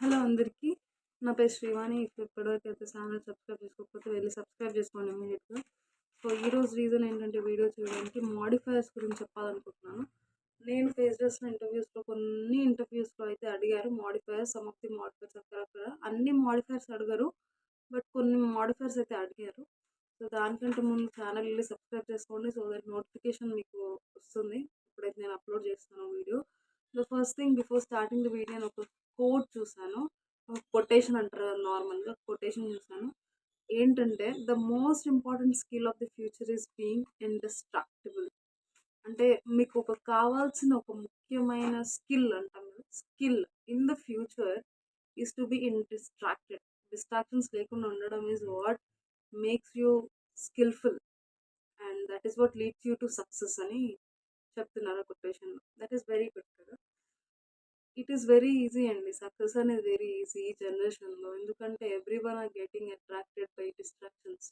Hello అందరికీ. నా పేరు శ్రీవాణి. ఇప్పటివరకు అయితే ఛానల్ సబ్స్క్రైబ్ చేసుకోకపోతే వెళ్ళి సబ్స్క్రైబ్ చేసుకోండి ఇమీడియట్గా. సో ఈరోజు రీజన్ ఏంటంటే వీడియో చేయడానికి మోడిఫైయర్స్ గురించి చెప్పాలనుకుంటున్నాను. నేను ఫేస్ చేసిన కొన్ని ఇంటర్వ్యూస్లో అయితే అడిగారు modifiers, some of the modifiers అక్కడక్కడ. అన్ని మోడిఫైయర్స్ అడగరు, బట్ కొన్ని మోడిఫైయర్స్ అయితే అడిగారు. సో దానికంటే ముందు ఛానల్ వెళ్ళి సబ్స్క్రైబ్ చేసుకోండి, సో దట్ నోటిఫికేషన్ మీకు వస్తుంది ఇప్పుడైతే నేను అప్లోడ్ చేస్తాను video. The first thing before starting the video నేను ఒక కోడ్ చూసాను, కొటేషన్ అంటారు నార్మల్గా, కొటేషన్ చూసాను. ఏంటంటే the most important skill of the future is being indistractable. అంటే మీకు కావాల్సిన ఒక ముఖ్యమైన స్కిల్ అంటాం కదా, skill in the future is to be indistracted. Distractions లేకుండా ఉండడం is what makes you skillful and that is what leads you to success అని చెప్తున్నారు quotation. That is very good కదా. ఇట్ ఈస్ వెరీ ఈజీ అండి, success అనేది very easy ఈ జనరేషన్లో. ఎందుకంటే everyone are getting attracted by distractions.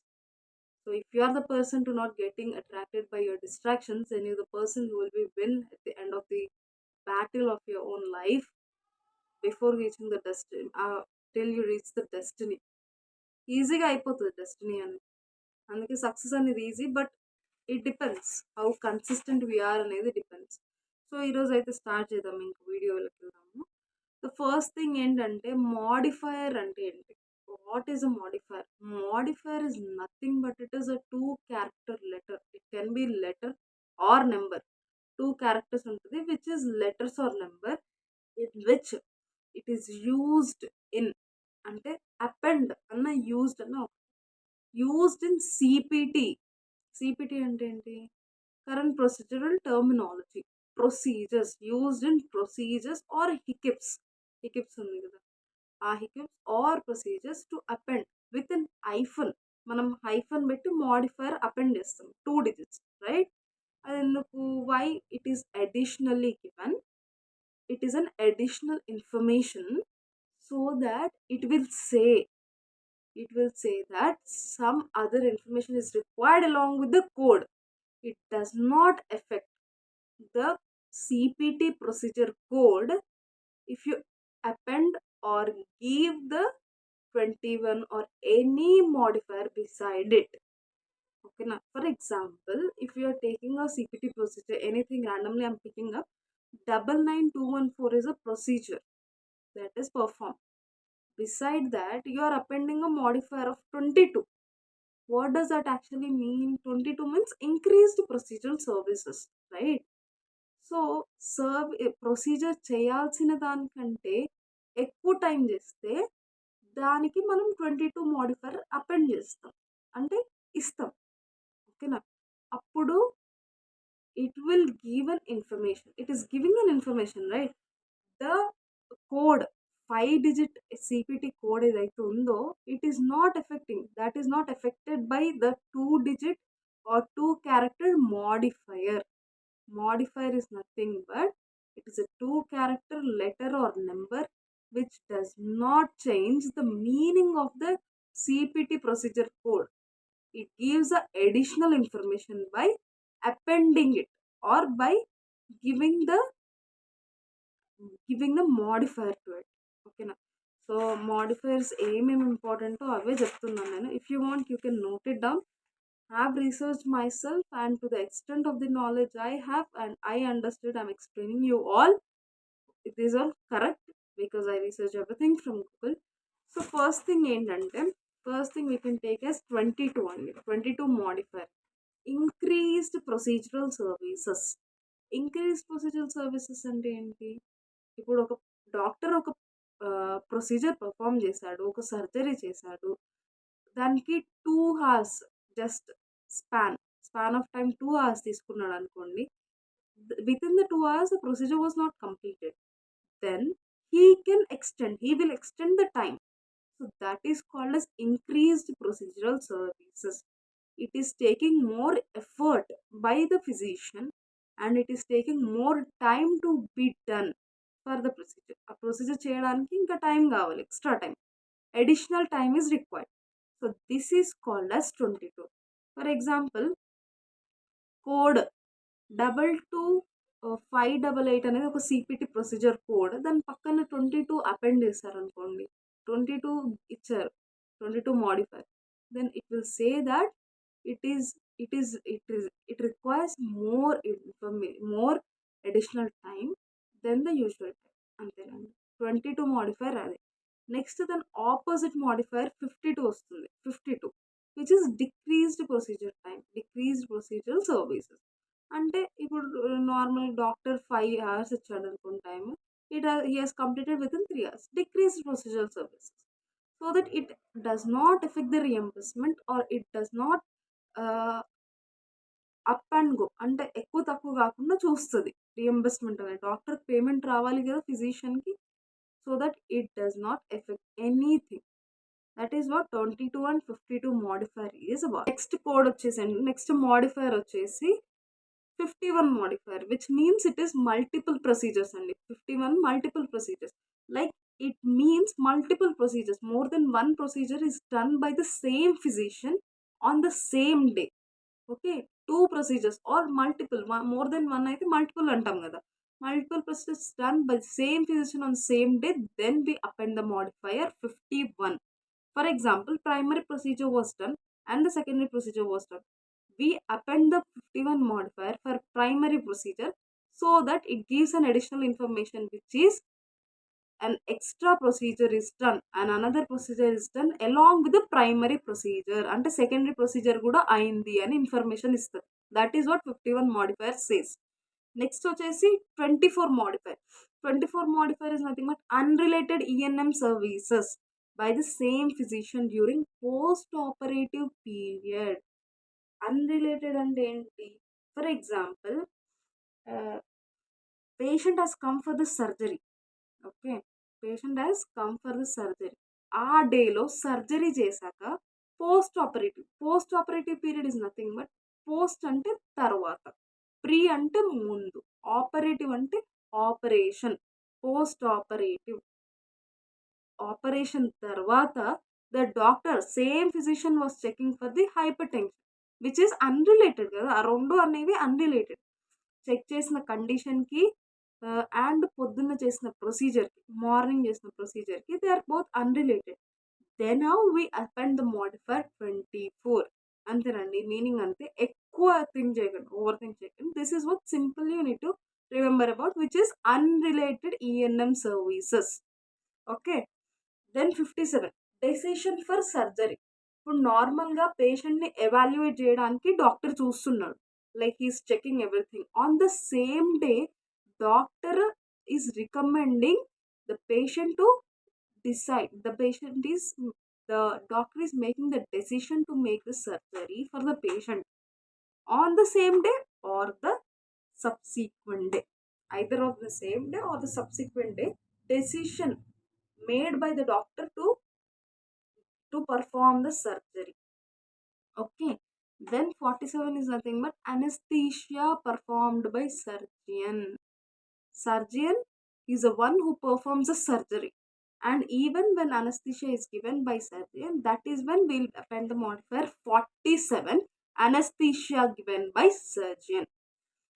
So if you are the person to not getting attracted by your distractions, then you the person who will be win at the end of the battle of your own life before reaching the destiny, till you reach the destiny. ఈజీగా అయిపోతుంది destiny అని. అందుకే success అనేది easy, but it depends how consistent we are అనేది depends. So ఈరోజు అయితే start చేద్దాం, ఇంక వీడియోలోకి వెళ్దాము. ద ఫస్ట్ థింగ్ ఏంటంటే మోడిఫైయర్ అంటే ఏంటి, what is a modifier? Modifier is nothing but it is a 2 character letter. It can be letter or number. 2 characters ఉంటుంది, which is letters or number, in which it is used in, అంటే append అన్న used అన్న used in CPT. CPT అంటే ఏంటి? Current procedural terminology. Procedures, used in procedures are HCPCS. HCPCS ఉంది కదా, ఆ HCPCS are procedures to append with in hyphen. మనం hyphen పెట్టి మోడిఫైయర్ అపెండ్ చేస్తాం 2 digits, రైట్? అది ఎందుకు? Why it is additionally given, it is an additional information, so that it will say that some other information is required along with the code. It does not affect the CPT procedure code if you append or give the 21 or any modifier beside it. Okay, now for example, if you are taking a CPT procedure, anything randomly I'm picking up, 99214 is a procedure that is performed. Beside that, you are appending a modifier of 22. What does that actually mean? 22 means increased procedural services, right? So procedure చేయాల్సిన దానికంటే ఎక్కువ time చేస్తే దానికి మనం 22 modifier append చేస్తాం, అంటే ఇస్తాం. ఓకేనా? అప్పుడు it will give an information, it is giving an information, right? The code 5-digit CPT code ఏదైతే ఉందో, it is not effecting, that is not affected by the 2-digit or 2-character modifier. Modifier is nothing but it is a 2-character letter or number which does not change the meaning of the CPT procedure code. It gives a additional information by appending it or by giving the modifier to it. ఓకేనా? So modifiers ఏమేమి ఇంపార్టెంటో అవే చెప్తున్నాను నేను. If you want you can note it down. Have researched myself, and to the extent of the knowledge I have and I understood, I'm explaining you all. It is all correct because I research everything from Google. So first thing ఏంటంటే, first thing we can take as 22 only. 22 modifier. Increased procedural services. Increased procedural services అంటే ఏంటి? ఇప్పుడు ఒక doctor ఒక procedure perform చేశాడు, ఒక surgery చేశాడు, దానికి 2 hours just span of time 2 hours తీసుకున్నాడు అనుకోండి. With in the 2 hours the procedure was not completed, then he will extend the time. So that is called as increased procedural services. It is taking more effort by the physician and it is taking more time to be done for the procedure. ఆ procedure చేయడానికి ఇంకా time కావాలి, extra time, additional time is required. So this is called as 22. For example, code 22 588 అనేది ఒక CPT procedure code. దాని పక్కన 22 append చేశారనుకోండి. 22 ఇచ్చారు. 22 modifier. Then it will say that it is it requires more additional time then the usual time. అంతేనండి. 22 modifier అదే. Next దాని opposite modifier 52 వస్తుంది. 52 which is decreased procedure time, decreased procedural services. అంటే ఇప్పుడు నార్మల్ డాక్టర్ 5 hours ఇచ్చాడు అనుకోండి time, he has completed with in 3 hours. Decreased procedural services. So that it does not effect the reimbursement or it does not up and go. అంటే ఎక్కువ తక్కువ కాకుండా చూస్తుంది reimbursement అనేది. డాక్టర్కి పేమెంట్ రావాలి కదా ఫిజిషియన్కి. So that it does not effect anything. That is what 22 and 52 modifier is about. Next code వచ్చేసండి, నెక్స్ట్ మోడిఫైర్ వచ్చేసి 51 modifier, which means it is multiple procedures అండి. 51 multiple procedures. Like it means multiple procedures. More than one procedure is done by the same physician on the same day. Okay, 2 procedures or multiple, more than one అయితే multiple అంటాం కదా. Multiple procedures done by the same physician on the same day, then we append the modifier 51. For example, primary procedure was done and the secondary procedure was done. We append the 51 modifier for primary procedure so that it gives an additional information, which is an extra procedure is done and another procedure is done along with the primary procedure. అంటే secondary procedure కూడా అయింది అని information ఇస్తుంది. That is what 51 modifier says. Next వచ్చేసి 24 modifier. 24 modifier is nothing but unrelated ENM services by the same physician during post-operative period. Unrelated అంటే ఏంటి? For example, patient has come for the surgery. Okay, patient has come for the surgery. ఆ డేలో surgery చేశాక post operative period is nothing but, post అంటే తర్వాత, pre అంటే ముందు, operative అంటే ఆపరేషన్. పోస్ట్ ఆపరేషన్ తర్వాత the doctor same physician was checking for the hyper tension, which is unrelated కదా. ఆ రెండు అనేవి అన్రిలేటెడ్. చెక్ చేసిన కండిషన్కి అండ్ పొద్దున్న చేసిన ప్రొసీజర్కి, మార్నింగ్ చేసిన ప్రొసీజర్కి, they are both unrelated. Then how we append the modifier 24. అంతేనండి, మీనింగ్ అంతే. ఎక్కువ థింక్ చేయకండి, ఓవర్ థింక్ చేయకండి. This is what simple you need to remember about, which is unrelated ఈఎన్ఎం services. Okay. Then 57 decision for surgery. ఇప్పుడు నార్మల్గా పేషెంట్ని evaluate చేయడానికి డాక్టర్ చూస్తున్నాడు, like he's checking everything. On the same day doctor is recommending the patient to decide. The doctor is making the decision to make the surgery for the patient on the same day or the subsequent day. Either of the same day or the subsequent day, decision made by the doctor to perform the surgery. Okay. Then 47 is nothing but anesthesia performed by surgeon. Surgeon is the one who performs the surgery. And even when anesthesia is given by surgeon, that is when we'll append the modifier 47, anesthesia given by surgeon.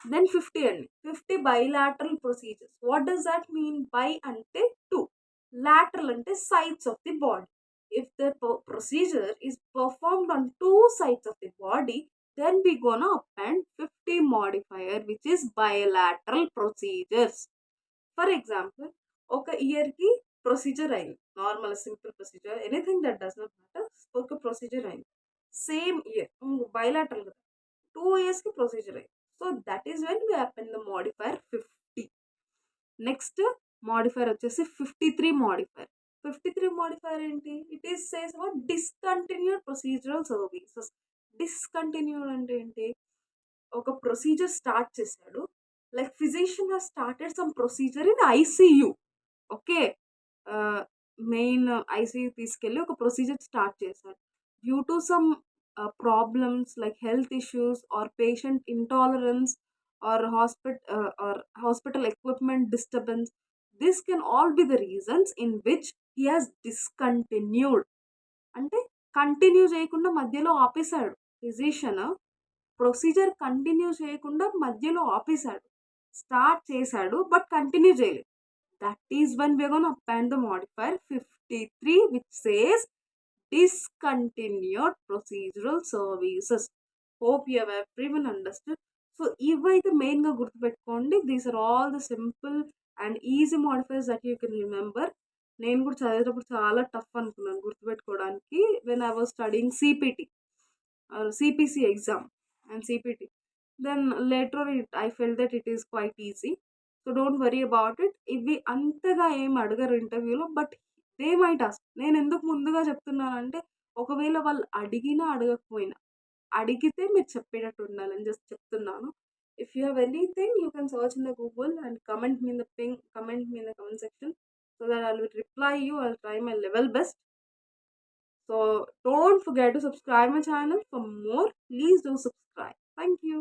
Then 50 and 50 bilateral procedures. What does that mean? Bi ante 2, lateral ante sides of the body. If the procedure is performed on 2 sides of the body, then we gonna append 50 modifier, which is bilateral procedures. For example, ఒక ఇయర్కి procedure అయింది, normal simple procedure, anything that does not matter. ఒక procedure అయింది same year, bilateral కదా, 2 yearsకి procedure అయింది. So that is when we append the modifier 50. Next modifier వచ్చేసి 53 modifier. 53 modifier ఏంటి? It is says about discontinued procedural services. Discontinued అంటే ఏంటి? ఒక ప్రొసీజర్ స్టార్ట్ చేశాడు, like physician has started some procedure in ICU. Okay, main ICU తీసుకెళ్ళి ఒక procedure start చేశాడు. Due to some problems like health issues or patient intolerance or hospital equipment disturbance, this can all be the reasons in which he has discontinued. అంటే continue చేయకుండా మధ్యలో ఆపేశాడు. Physician procedure continue చేయకుండా మధ్యలో ఆపేశాడు. Start చేశాడు but continue చేయలేదు. That is one way gone up and the modifier 53 which says discontinued procedural services. Hope you have everyone understood. So ఇవైతే మెయిన్గా గుర్తుపెట్టుకోండి. These are all the simple and easy modifiers that you can remember. నేను కూడా చదివేటప్పుడు చాలా tough అనుకున్నాను గుర్తుపెట్టుకోవడానికి when I was studying CPT CPC exam and CPT. Then later I fell that it is quite easy. So don't worry about it. ఇవి అంతగా ఏం అడగరు ఇంటర్వ్యూలో, బట్ దే మైట్ ఆస్క్. నేను ఎందుకు ముందుగా చెప్తున్నానంటే ఒకవేళ వాళ్ళు అడిగినా అడగకపోయినా అడిగితే మీరు చెప్పేటట్టు ఉండాలని జస్ట్ చెప్తున్నాను. If you have anything you can search in the Google and comment me in the comment section so that I will reply you. I will try my level best. So don't forget to subscribe my channel for more. Please do subscribe. Thank you.